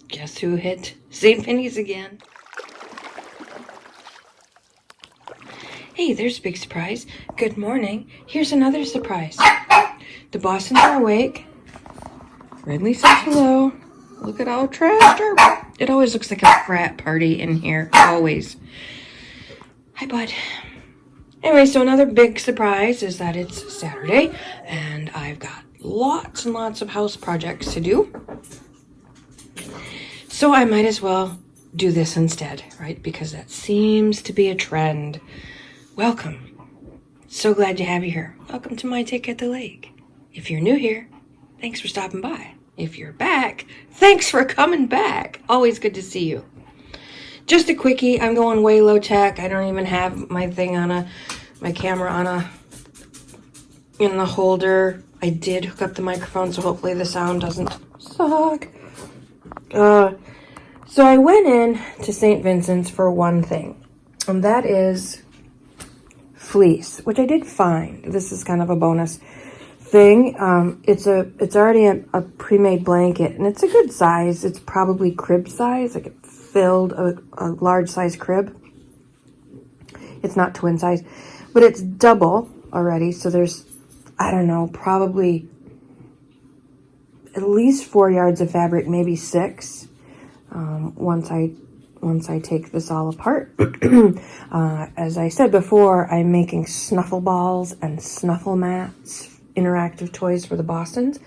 Guess who hit St. Penny's again? Hey, there's a big surprise. Good morning. Here's another surprise. The Bostons are awake. Ridley says hello. Look at all trashed. It always looks like a frat party in here. Always. Hi, bud. Anyway, so another big surprise is that it's Saturday, and I've got lots and lots of house projects to do. So I might as well do this instead, right? Because that seems to be a trend. Welcome. So glad to have you here. Welcome to My Take at the Lake. If you're new here, thanks for stopping by. If you're back, thanks for coming back. Always good to see you. Just a quickie. I'm going way low tech. I don't even have my thing on my camera in the holder. I did hook up the microphone, so hopefully the sound doesn't suck. So I went in to St. Vincent's for one thing, and that is fleece, which I did find. This is kind of a bonus thing. It's already a pre-made blanket, and it's a good size. It's probably crib size, like it filled a large size crib. It's not twin size, but it's double already. So there's, I don't know, probably at least 4 yards of fabric, maybe 6. Once I take this all apart. As I said before, I'm making snuffle balls and snuffle mats, interactive toys for the Bostons.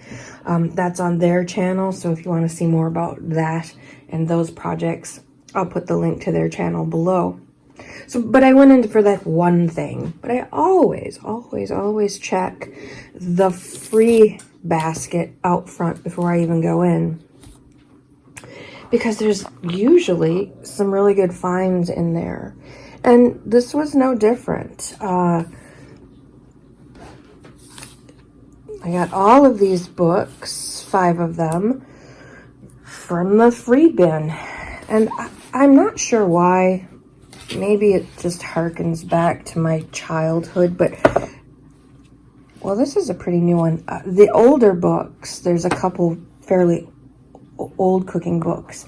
That's on their channel, so if you want to see more about that and those projects, I'll put the link to their channel below. So, but I went in for that one thing. But I always check the free basket out front before I even go in, because there's usually some really good finds in there. And this was no different. I got all of these books, 5 of them, from the free bin. And I'm not sure why. Maybe it just harkens back to my childhood, but, well, this is a pretty new one. The older books, there's a couple fairly old cooking books.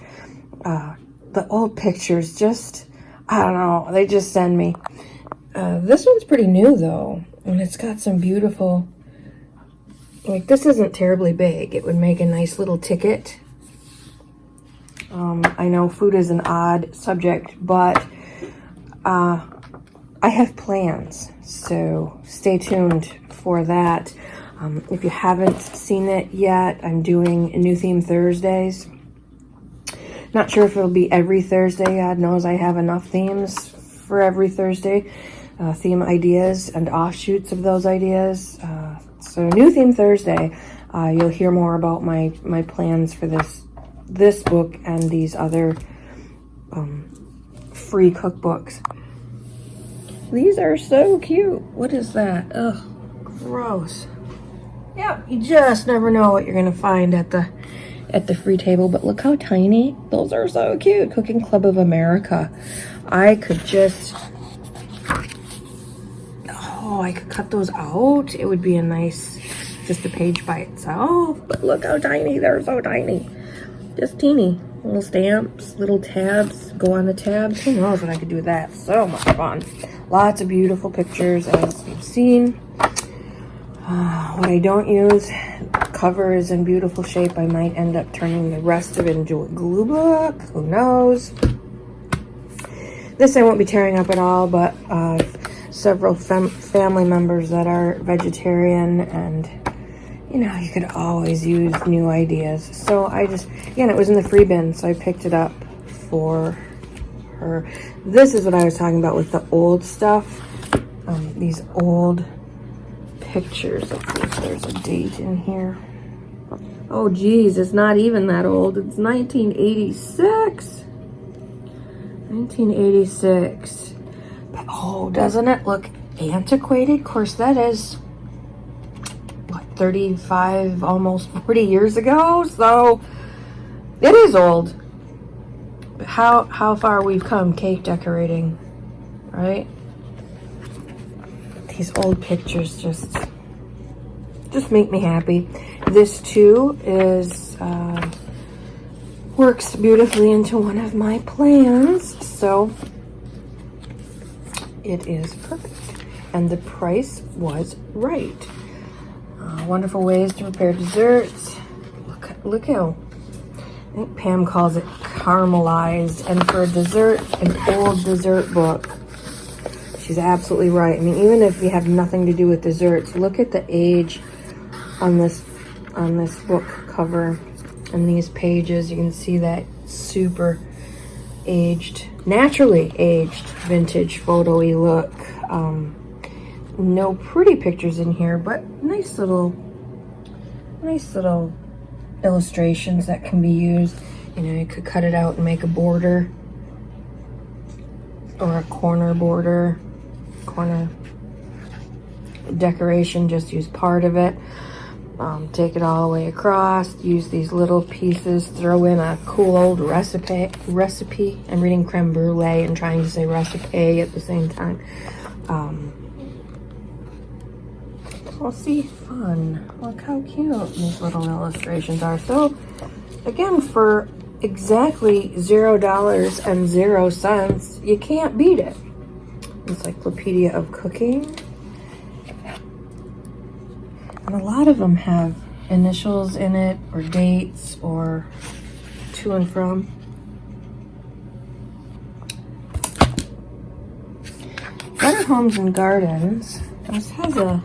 The old pictures just, I don't know, they just send me. This one's pretty new though, and it's got some beautiful, like, this isn't terribly big. It would make a nice little ticket. I know food is an odd subject, but I have plans, so stay tuned for that. If you haven't seen it yet, I'm doing New Theme Thursdays. Not sure if it'll be every Thursday. God knows I have enough themes for every Thursday. Theme ideas and offshoots of those ideas. So New Theme Thursday, you'll hear more about my plans for this book and these other free cookbooks. These are so cute. What is that? Ugh, gross. Yeah, you just never know what you're gonna find at the free table. But look how tiny. Those are so cute. Cooking Club of America. I could cut those out. It would be a nice, just a page by itself. But look how tiny. They're so tiny. Just teeny. Little stamps, little tabs. Go on the tabs. Who knows what I could do with that? So much fun. Lots of beautiful pictures, as you've seen. What I don't use, cover is in beautiful shape. I might end up turning the rest of it into a glue book. Who knows? This I won't be tearing up at all, but several family members that are vegetarian, and you know, you could always use new ideas. So again, it was in the free bin, so I picked it up for her. This is what I was talking about with the old stuff. These old pictures. Let's see if there's a date in here. Oh geez, it's not even that old. It's 1986. 1986. But, oh, doesn't it look antiquated? Of course, that is, what, 35, almost 40 years ago? So, it is old. But how far we've come cake decorating, right? These old pictures just make me happy. This too is works beautifully into one of my plans, so it is perfect. And the price was right. Wonderful ways to prepare desserts. Look how, I think Pam calls it caramelized, and for a dessert, an old dessert book, she's absolutely right. I mean, even if you have nothing to do with desserts, look at the age on this book cover and these pages. You can see that super aged, naturally aged vintage photo-y look. No pretty pictures in here, but nice little illustrations that can be used. You know, you could cut it out and make a border or a corner border, corner decoration, just use part of it. Take it all the way across, use these little pieces, throw in a cool old recipe. I'm reading creme brulee and trying to say recipe at the same time. We'll see, fun. Look how cute these little illustrations are. So again, for exactly $0.00, you can't beat it. Encyclopedia of Cooking. And a lot of them have initials in it, or dates, or to and from. Better Homes and Gardens. This has a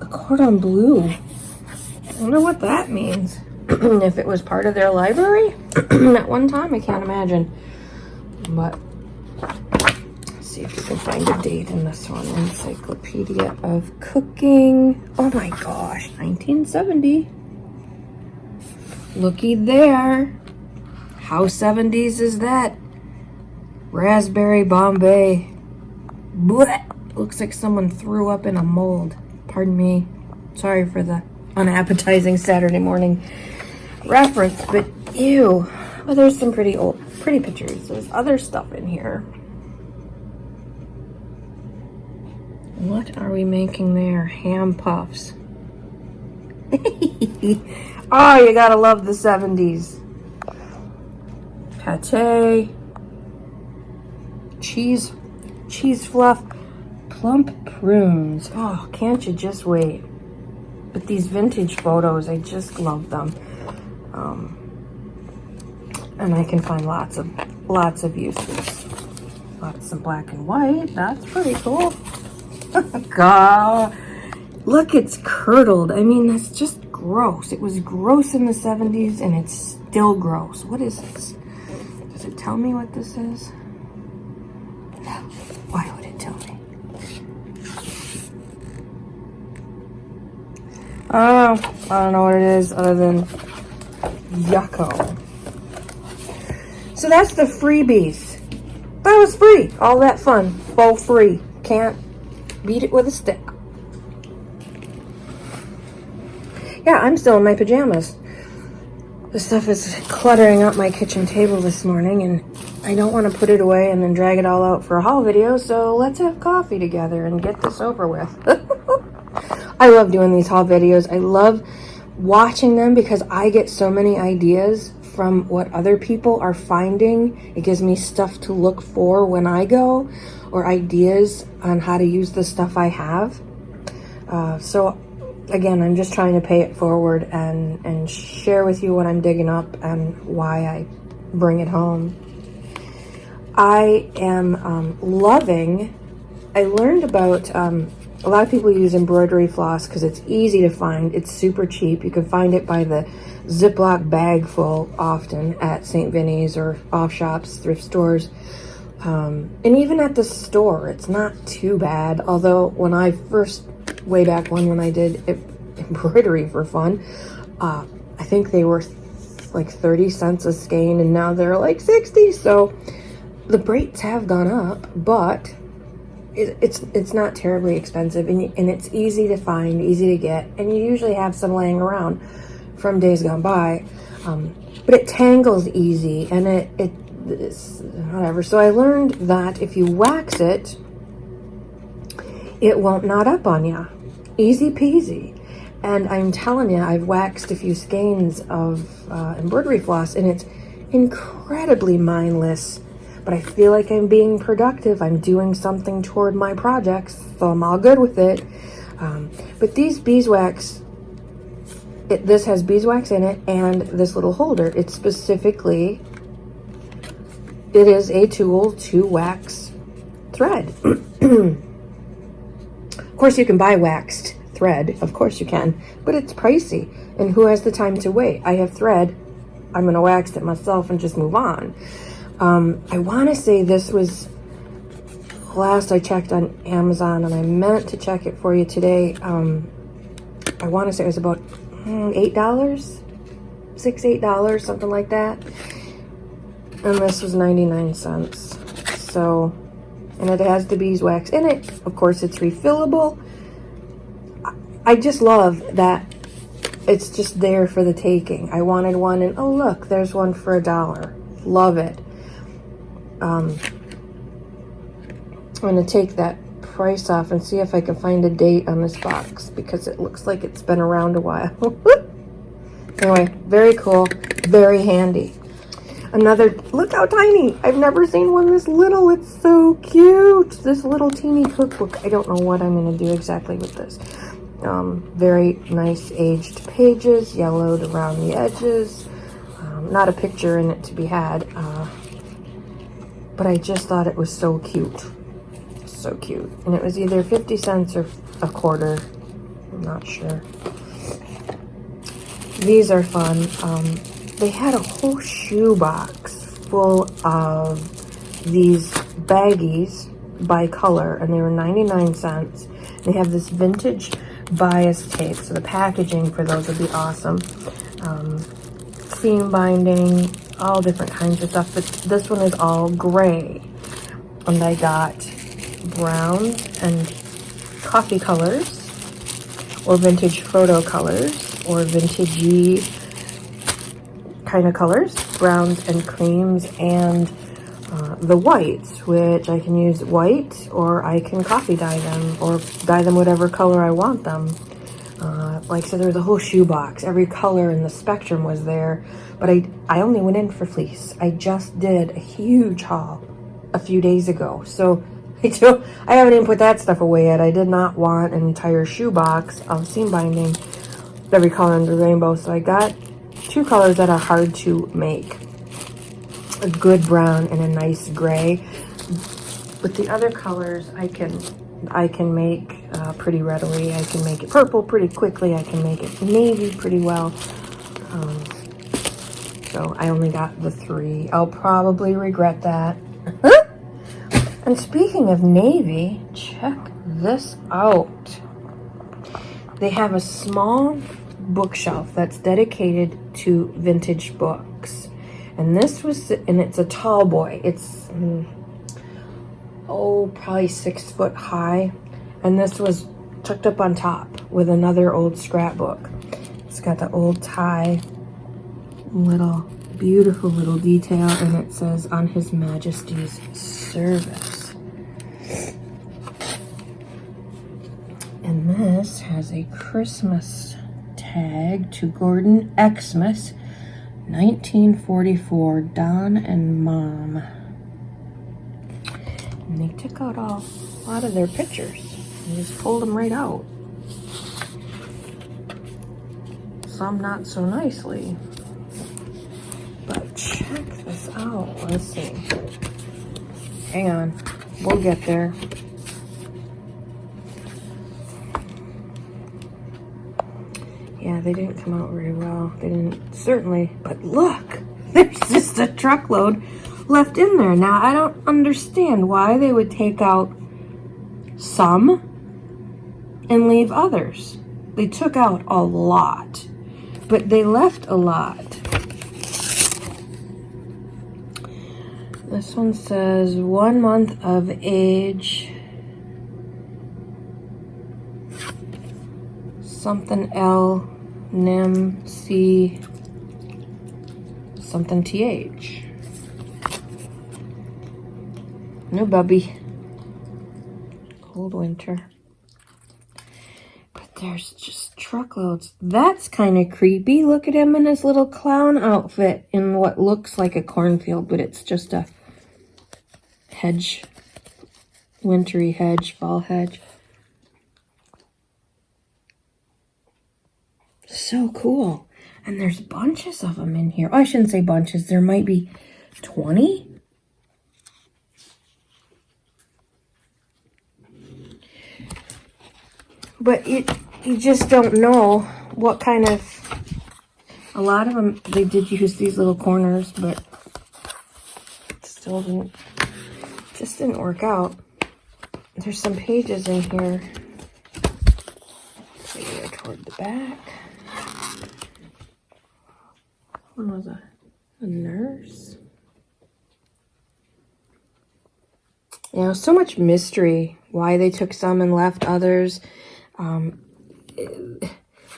cordon bleu. I wonder what that means. If it was part of their library at one time, I can't imagine. But let's see if we can find a date in this one. Encyclopedia of Cooking. Oh my gosh, 1970. Looky there. How 70s is that? Raspberry Bombay. Blech. Looks like someone threw up in a mold. Pardon me. Sorry for the unappetizing Saturday morning reference, but ew. Oh, there's some pretty pictures. There's other stuff in here. What are we making there? Ham puffs. Oh, you gotta love the 70s. Pate. Cheese fluff. Plump prunes. Oh, can't you just wait? But these vintage photos, I just love them. And I can find lots of uses. Lots of black and white. That's pretty cool. God, look, it's curdled. I mean, that's just gross. It was gross in the 70s, and it's still gross. What is this? Does it tell me what this is? No. Why would it tell me? I don't know what it is other than yucko. So that's the freebies. That was free. All that fun. Both free. Can't beat it with a stick. Yeah, I'm still in my pajamas. The stuff is cluttering up my kitchen table this morning, and I don't want to put it away and then drag it all out for a haul video, so let's have coffee together and get this over with. I love doing these haul videos. I love watching them because I get so many ideas from what other people are finding. It gives me stuff to look for when I go, or ideas on how to use the stuff I have. So again, I'm just trying to pay it forward and share with you what I'm digging up and why I bring it home. I am loving, I learned about, a lot of people use embroidery floss because it's easy to find. It's super cheap. You can find it by the Ziploc bag full often at St. Vinny's or off shops, thrift stores. And even at the store, it's not too bad. Although when I first, way back when I did embroidery for fun, I think they were like 30 cents a skein, and now they're like 60. So the rates have gone up, but it's not terribly expensive, and it's easy to find, easy to get, and you usually have some laying around from days gone by. But it tangles easy, and it's whatever. So I learned that if you wax it, it won't knot up on you. Easy peasy. And I'm telling you, I've waxed a few skeins of embroidery floss, and it's incredibly mindless. But I feel like I'm being productive. I'm doing something toward my projects, so I'm all good with it. But these beeswax, this has beeswax in it, and this little holder. It's specifically, it is a tool to wax thread. Of course, you can buy waxed thread. Of course you can, but it's pricey. And who has the time to wait? I have thread. I'm going to wax it myself and just move on. I want to say this was, last I checked on Amazon, and I meant to check it for you today. I want to say it was about $8, $8, something like that. And this was 99 cents. So, and it has the beeswax in it. Of course, it's refillable. I just love that it's just there for the taking. I wanted one, and oh look, there's one for $1. Love it. I'm gonna take that price off and see if I can find a date on this box, because it looks like it's been around a while. Anyway, very cool, very handy. Another, look how tiny. I've never seen one this little. It's so cute. This little teeny cookbook. I don't know what I'm gonna do exactly with this. Very nice aged pages, yellowed around the edges. Not a picture in it to be had, but I just thought it was so cute. So cute. And it was either 50 cents or a quarter. I'm not sure. These are fun. They had a whole shoe box full of these baggies by color, and they were 99 cents. They have this vintage bias tape, so the packaging for those would be awesome. Seam binding, all different kinds of stuff, but this one is all gray. And I got brown and coffee colors, or vintage photo colors, or vintagey kind of colors, browns and creams, and the whites, which I can use white, or I can coffee dye them, or dye them whatever color I want them. Like I said, there was a whole shoe box. Every color in the spectrum was there, but I only went in for fleece. I just did a huge haul a few days ago, so I haven't even put that stuff away yet. I did not want an entire shoe box of seam binding, every color in the rainbow, so I got two colors that are hard to make. A good brown and a nice gray. But the other colors I can make pretty readily. I can make it purple pretty quickly. I can make it navy pretty well. So I only got the 3. I'll probably regret that. And speaking of navy, check this out. They have a small bookshelf that's dedicated to vintage books. And this was, and it's a tall boy. It's, probably 6 foot high. And this was tucked up on top with another old scrapbook. It's got the old tie, little, beautiful little detail, and it says, "On His Majesty's service." And this has a Christmas tag to Gordon Xmas, 1944, Don and Mom. And they took out a lot of their pictures and just pulled them right out. Some not so nicely. But check this out. Let's see. Hang on. We'll get there. Yeah, they didn't come out very well. They didn't, certainly. But look, there's just a truckload left in there. Now, I don't understand why they would take out some and leave others. They took out a lot, but they left a lot. This one says 1 month of age. Something L, Nim, C, something TH. No, Bubby. Cold winter. But there's just truckloads. That's kind of creepy. Look at him in his little clown outfit in what looks like a cornfield, but it's just a hedge, wintry hedge, fall hedge. So cool. And there's bunches of them in here. Oh, I shouldn't say bunches. There might be 20. But you just don't know what kind of... A lot of them, they did use these little corners, but it still didn't... Just didn't work out. There's some pages in here. Let's see, they're toward the back. One was a nurse. You know, so much mystery. Why they took some and left others.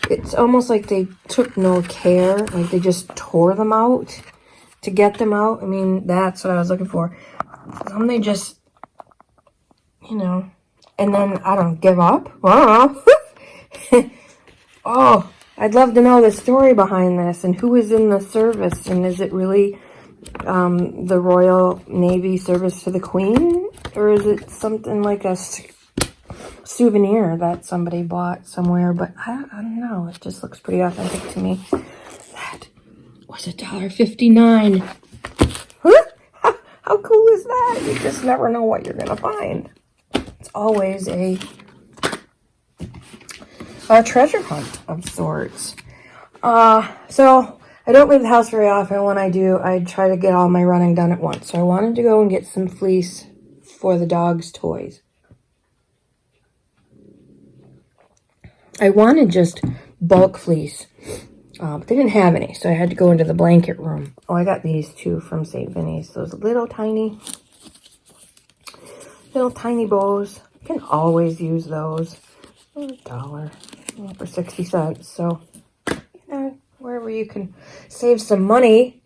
It's almost like they took no care. Like they just tore them out to get them out. I mean, that's what I was looking for. Some they just, you know, and then, I don't give up. Oh, I'd love to know the story behind this and who is in the service. And is it really the Royal Navy service to the Queen? Or is it something like a souvenir that somebody bought somewhere? But I don't know. It just looks pretty authentic to me. That was $1.59. Huh? How cool is that? You just never know what you're going to find. It's always a treasure hunt of sorts. So I don't leave the house very often. When I do, I try to get all my running done at once. So I wanted to go and get some fleece for the dog's toys. I wanted just bulk fleece, but they didn't have any, so I had to go into the blanket room. Oh, I got these two from St. Vinny's. Those little tiny bows. You can always use those. $1 for 60 cents. So, you know, wherever you can save some money,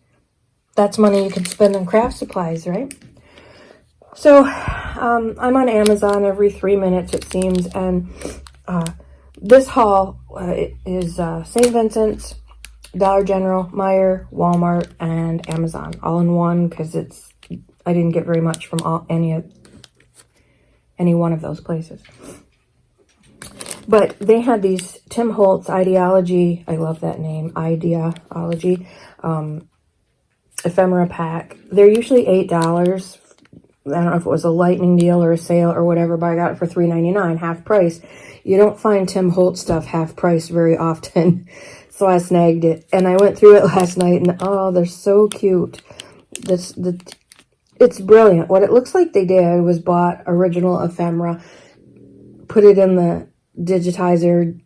that's money you can spend on craft supplies, right? So, I'm on Amazon every 3 minutes, it seems, and this haul is St. Vincent's, Dollar General, Meijer, Walmart, and Amazon, all in one, because I didn't get very much from any one of those places. But they had these Tim Holtz Ideology, I love that name, Ideology, ephemera pack. They're usually $8. I don't know if it was a lightning deal or a sale or whatever, but I got it for $3.99, half price. You don't find Tim Holtz stuff half price very often, so I snagged it. And I went through it last night, and oh, they're so cute. It's brilliant. What it looks like they did was bought original ephemera, put it in the digitizer,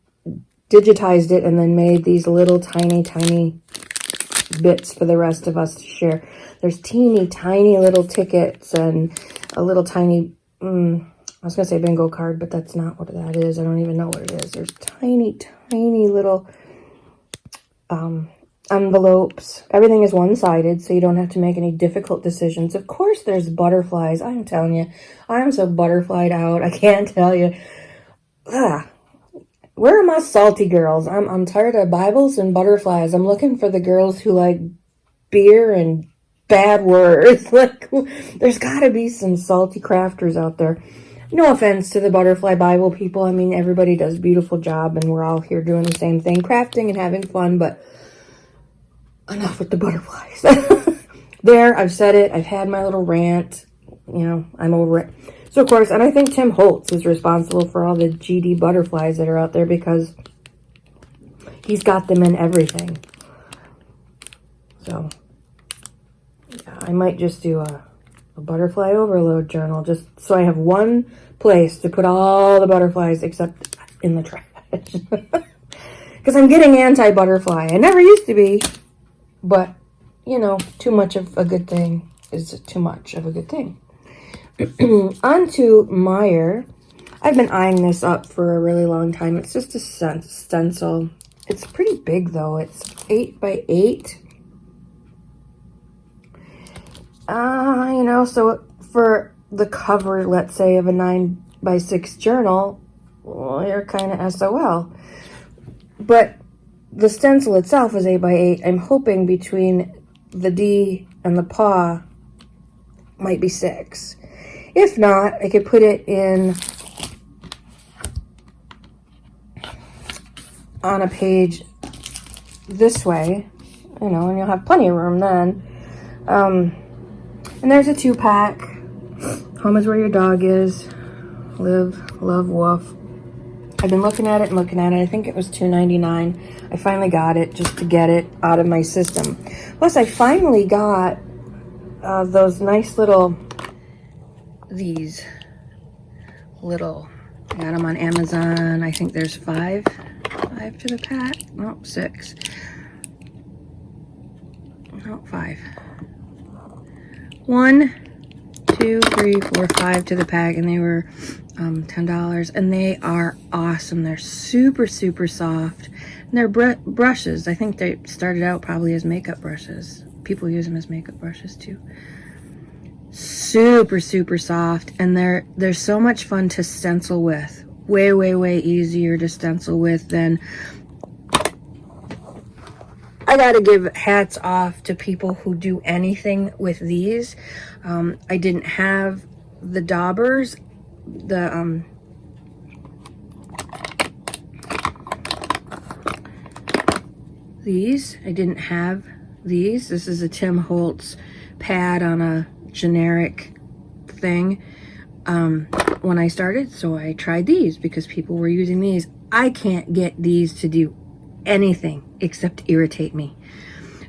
digitized it, and then made these little tiny bits for the rest of us to share. There's teeny tiny little tickets and a little tiny, I was going to say bingo card, but that's not what that is. I don't even know what it is. There's tiny little envelopes. Everything is one-sided, so you don't have to make any difficult decisions. Of course, there's butterflies. I'm telling you, I'm so butterflied out. I can't tell you. Where are my salty girls? I'm tired of Bibles and butterflies. I'm looking for the girls who like beer and bad words. Like, there's got to be some salty crafters out there. No offense to the Butterfly Bible people. I mean, everybody does a beautiful job, and we're all here doing the same thing, crafting and having fun, but enough with the butterflies. There, I've said it. I've had my little rant. You know, I'm over it. So, of course, and I think Tim Holtz is responsible for all the GD butterflies that are out there because he's got them in everything. So, yeah, I might just do a butterfly overload journal just so I have one place to put all the butterflies except in the trash. Because I'm getting anti-butterfly. I never used to be, but, you know, too much of a good thing is too much of a good thing. On to Meijer. I've been eyeing this up for a really long time. It's just a stencil. It's pretty big, though. It's 8 by 8. So for the cover, let's say, of a 9 by 6 journal, well, you're kind of SOL. But the stencil itself is 8x8. I'm hoping between the D and the paw might be 6. If not, I could put it in on a page this way, you know, and you'll have plenty of room then. And there's a 2-pack. Home is where your dog is. Live, love, woof. I've been looking at it and looking at it. I think it was $2.99. I finally got it just to get it out of my system. Plus, I finally got those nice little, these little, I got them on Amazon. I think there's 5 to the pack. No, 6. No, 5. 1, 2, 3, 4, 5 to the pack, and they were $10, and they are awesome. They're super, super soft, and they're brushes. I think they started out probably as makeup brushes. People use them as makeup brushes too. Super, super soft, and they're so much fun to stencil with. Way, way, way easier to stencil with than. I gotta give hats off to people who do anything with these. I didn't have the daubers, these. I didn't have these. This is a Tim Holtz pad on a generic thing when I started, so I tried these because people were using these. I can't get these to do anything except irritate me.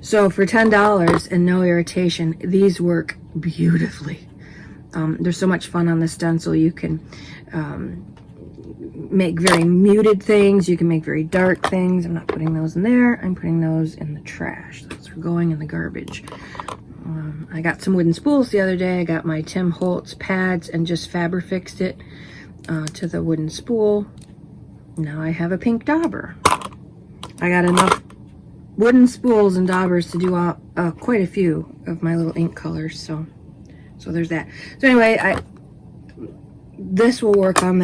So for $10 and no irritation, these work beautifully. They're so much fun on the stencil. You can make very muted things. You can make very dark things. I'm not putting those in there. I'm putting those in the trash. Those are going in the garbage. I got some wooden spools the other day. I got my Tim Holtz pads and just Fabrifixed it to the wooden spool. Now I have a pink dauber. I got enough wooden spools and daubers to do quite a few of my little ink colors, so there's that. So anyway, this will work on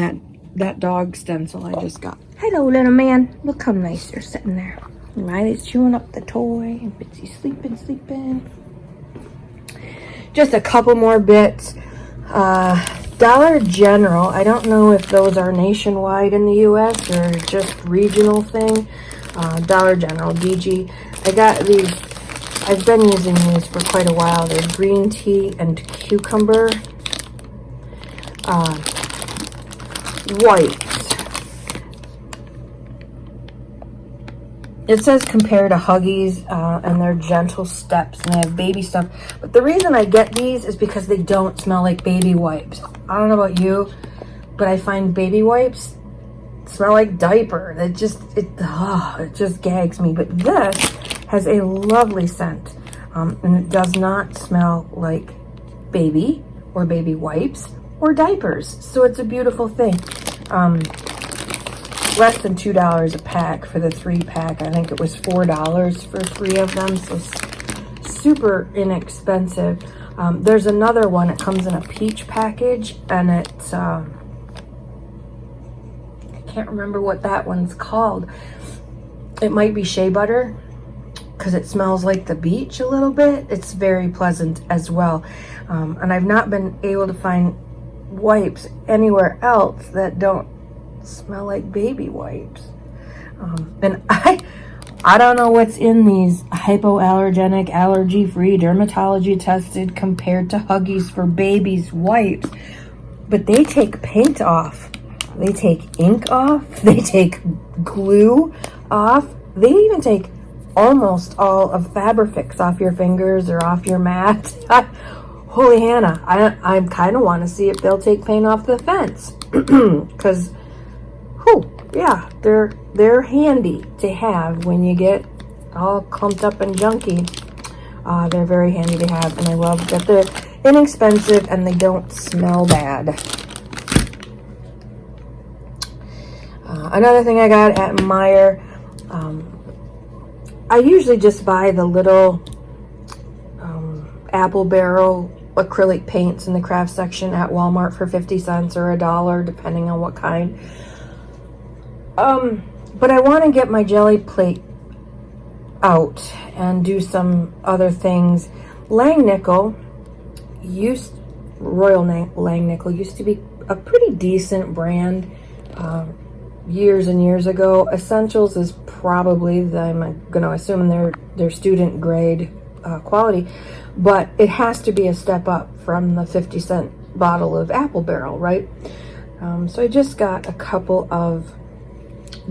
that dog stencil I just got. Hello, little man. Look how nice you're sitting there. Riley's chewing up the toy, and Bitsy's sleeping. Just a couple more bits. Dollar General. I don't know if those are nationwide in the U.S. or just regional thing. Dollar General, DG. I got these. I've been using these for quite a while. They're green tea and cucumber wipes. It says compare to Huggies, and they're gentle steps, and they have baby stuff. But the reason I get these is because they don't smell like baby wipes. I don't know about you, but I find baby wipes smell like diaper. It just gags me. But this has a lovely scent, and it does not smell like baby or baby wipes or diapers. So it's a beautiful thing. Less than $2 a pack for the 3-pack. I think it was $4 for 3 of them. So super inexpensive. There's another one. It comes in a peach package, and it's I can't remember what that one's called. It might be Shea Butter because it smells like the beach a little bit. It's very pleasant as well. And I've not been able to find wipes anywhere else that don't smell like baby wipes. And I don't know what's in these. Hypoallergenic, allergy-free, dermatology tested, compared to Huggies for babies wipes. But they take paint off. They take ink off. They take glue off. They even take almost all of Fabrifix off your fingers or off your mat. Holy Hannah, I kind of want to see if they'll take paint off the fence. Because, yeah, they're handy to have when you get all clumped up and junky. They're very handy to have, and I love that they're inexpensive and they don't smell bad. Another thing I got at Meijer, I usually just buy the little apple barrel acrylic paints in the craft section at Walmart for 50 cents or $1, depending on what kind. But I want to get my jelly plate out and do some other things. Langnickel Royal Langnickel used to be a pretty decent brand years and years ago. Essentials is probably, I'm going to assume they're student grade quality, but it has to be a step up from the 50-cent bottle of Apple Barrel, right? So I just got a couple of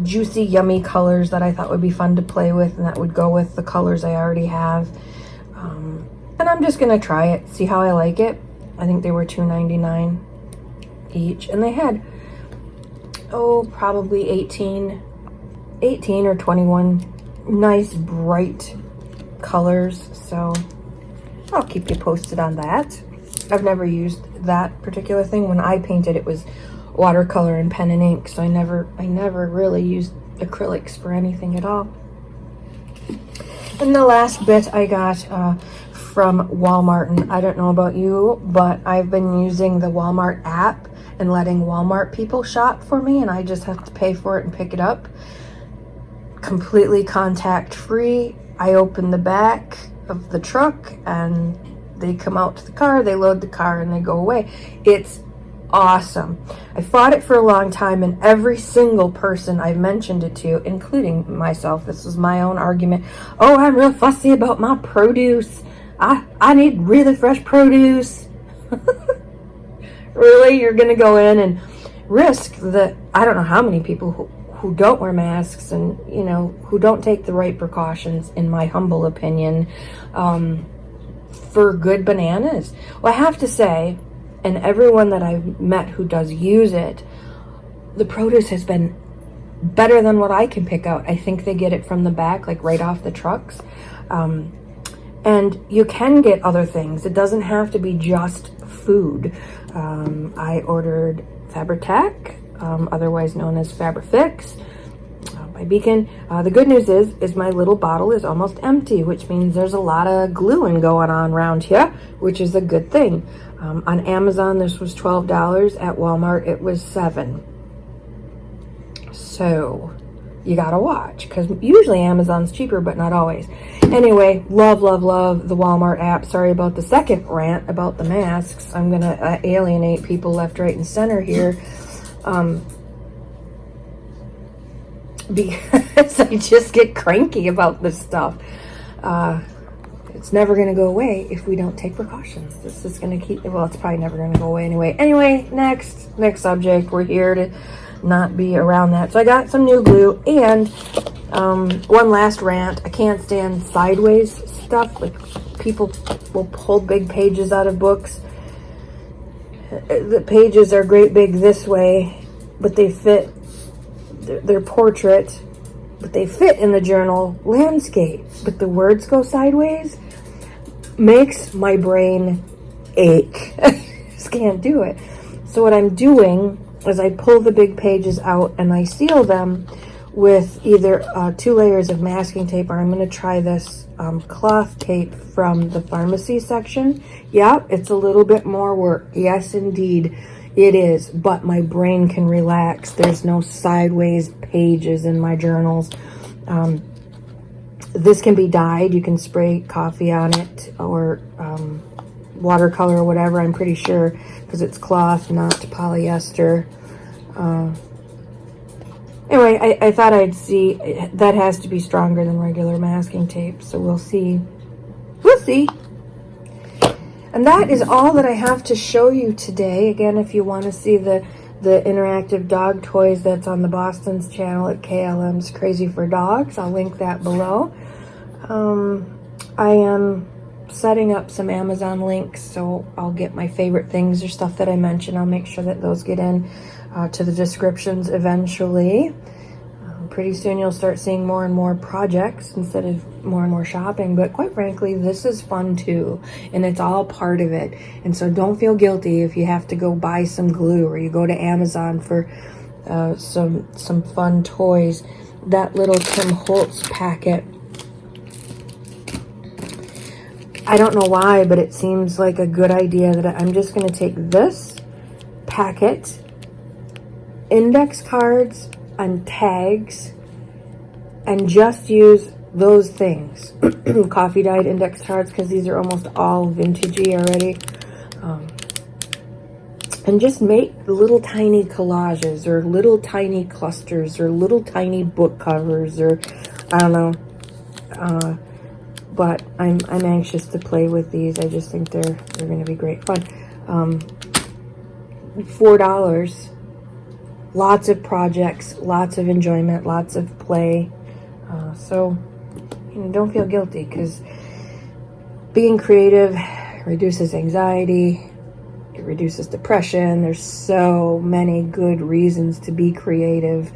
juicy, yummy colors that I thought would be fun to play with, and that would go with the colors I already have. And I'm just gonna try it, see how I like it. I think they were $2.99 each, and they had probably 18 or 21 nice bright colors. So I'll keep you posted on that. I've never used that particular thing. When I painted, it was watercolor and pen and ink, so I never really used acrylics for anything at all. And the last bit I got from Walmart, and I don't know about you, but I've been using the Walmart app and letting Walmart people shop for me, and I just have to pay for it and pick it up. Completely contact free. I open the back of the truck and they come out to the car, they load the car, and they go away. It's awesome. I fought it for a long time, and every single person I've mentioned it to, including myself, this was my own argument. Oh, I'm real fussy about my produce. I need really fresh produce. Really? You're gonna go in and risk that? I don't know how many people who don't wear masks and, you know, who don't take the right precautions, in my humble opinion, for good bananas. Well, I have to say, and everyone that I've met who does use it, the produce has been better than what I can pick out. I think they get it from the back, like right off the trucks. And you can get other things. It doesn't have to be just food. I ordered Fabri-Tac, otherwise known as Fabri-Fix, by Beacon. The good news is my little bottle is almost empty, which means there's a lot of gluing going on around here, which is a good thing. On Amazon, this was $12. At Walmart, it was $7. So you gotta watch, because usually Amazon's cheaper, but not always. Anyway, love the Walmart app. Sorry about the second rant about the masks. I'm gonna alienate people left, right, and center here. Because I just get cranky about this stuff. It's never going to go away if we don't take precautions. This is going to keep, well, it's probably never going to go away anyway. Anyway, next subject. We're here to not be around that. So I got some new glue, and one last rant. I can't stand sideways stuff. Like, people will pull big pages out of books. The pages are great big this way, but they fit, they're portrait, but they fit in the journal landscape, but the words go sideways. Makes my brain ache. Just can't do it. So what I'm doing is I pull the big pages out and I seal them with either 2 layers of masking tape, or I'm going to try this cloth tape from the pharmacy section. Yeah, it's a little bit more work. Yes, indeed, it is. But my brain can relax. There's no sideways pages in my journals. This can be dyed. You can spray coffee on it, or watercolor or whatever, I'm pretty sure, because it's cloth, not polyester. Anyway, I thought I'd see. That has to be stronger than regular masking tape, so we'll see. We'll see. And that is all that I have to show you today. Again, if you want to see the interactive dog toys, that's on the Boston's channel at KLM's Crazy for Dogs. I'll link that below. I am setting up some Amazon links, so I'll get my favorite things or stuff that I mentioned. I'll make sure that those get in to the descriptions eventually. Pretty soon you'll start seeing more and more projects instead of more and more shopping, but quite frankly, this is fun too, and it's all part of it. And so don't feel guilty if you have to go buy some glue, or you go to Amazon for some fun toys. That little Tim Holtz packet, I don't know why, but it seems like a good idea that I'm just going to take this packet, index cards, on tags and just use those things. Coffee dyed index cards, because these are almost all vintagey already. And just make little tiny collages or little tiny clusters or little tiny book covers, or I don't know. But I'm anxious to play with these. I just think they're going to be great fun. $4. Lots of projects, lots of enjoyment, lots of play. So don't feel guilty, because being creative reduces anxiety. It reduces depression. There's so many good reasons to be creative.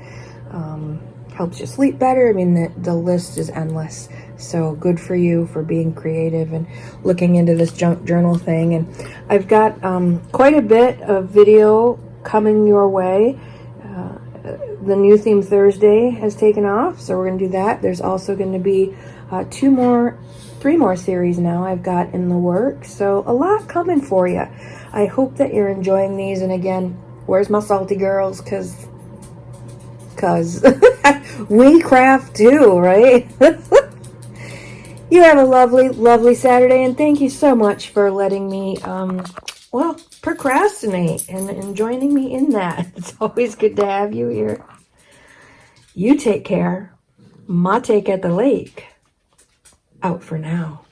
Helps you sleep better. I mean, the list is endless. So good for you for being creative and looking into this junk journal thing. And I've got quite a bit of video coming your way. The new theme Thursday has taken off, so we're going to do that. There's also going to be 3 more series now I've got in the works. So a lot coming for you. I hope that you're enjoying these. And again, where's my salty girls? Cause we craft too, right? You have a lovely, lovely Saturday, and thank you so much for letting me, procrastinate and joining me in that. It's always good to have you here. You take care. My take at the lake. Out for now.